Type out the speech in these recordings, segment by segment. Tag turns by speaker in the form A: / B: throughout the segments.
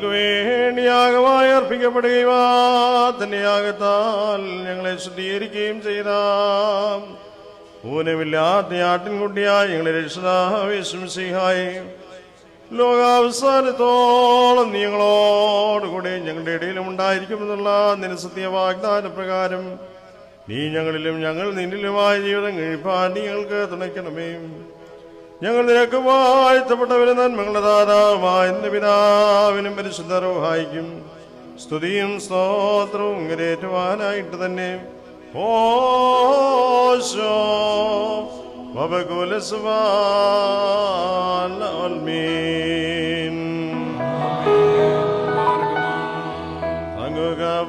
A: ഞങ്ങൾക്ക് വേണ്ടി യാഗമായി അർപ്പിക്കപ്പെടുകയും തന്റെ യാഗത്താൽ ഞങ്ങളെ ശുദ്ധീകരിക്കുകയും ചെയ്ത ഊനമില്ലാത്ത ആട്ടിൻകുട്ടിയായി ഞങ്ങളെ രക്ഷിതാവേ ശംസിഹായി ലോകാവസാനത്തോളം ഞങ്ങളോടുകൂടെ ഞങ്ങളുടെ ഇടയിലും ഉണ്ടായിരിക്കുമെന്നുള്ള നിരസത്യ വാഗ്ദാന പ്രകാരം നീ ഞങ്ങളിലും ഞങ്ങൾ നിന്നിലുമായ ജീവിതം കഴിപ്പാൻ നീ ഞങ്ങൾക്ക് തുണയ്ക്കണമേ. ഞങ്ങൾ നിനക്ക് വാഴ്ത്തപ്പെട്ടവരും നന്മകളുടെ ദാതാവുമായ നിന്റെ പിതാവിനും പരിശുദ്ധ റൂഹായിക്കും സ്തുതിയും സ്തോത്രവും കരേറ്റുവാനായിട്ട് തന്നെ ഓശോ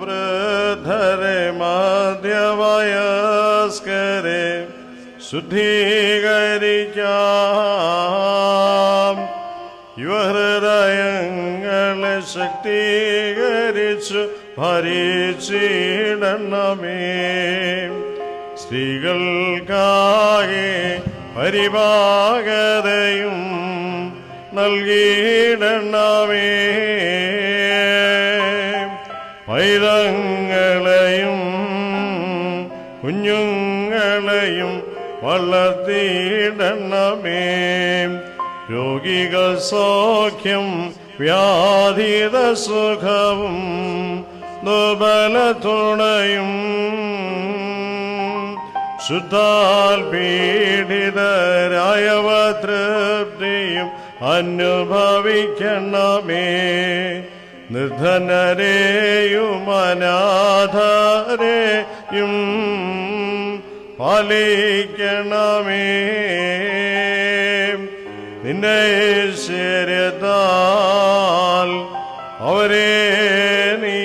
A: വൃദ്ധരെ മധ്യവയസ്കരെ ശുദ്ധീകരിക്കാം, യുവഹൃദയങ്ങളെ ശക്തീകരിച്ചു ഭരിച്ചിടണമേ. സ്ത്രീകൾക്കാകെ പരിപാകതയും നൽകിയിടണമേ. പൈതങ്ങളെയും കുഞ്ഞുങ്ങളെയും വളർത്തിയിടണമേ. രോഗികൾ സൗഖ്യം, വ്യാധിത സുഖവും ദുർബല തുണയും ശുദ്ധാൽ പീഡിതരായവ തൃപ്തിയും അനുഭവിക്കണമേ. നിർധനരെയും അനാഥരെയും പാലിക്കണമേ. നിന്റെ ഐശ്വര്യത്താൽ അവരെ നീ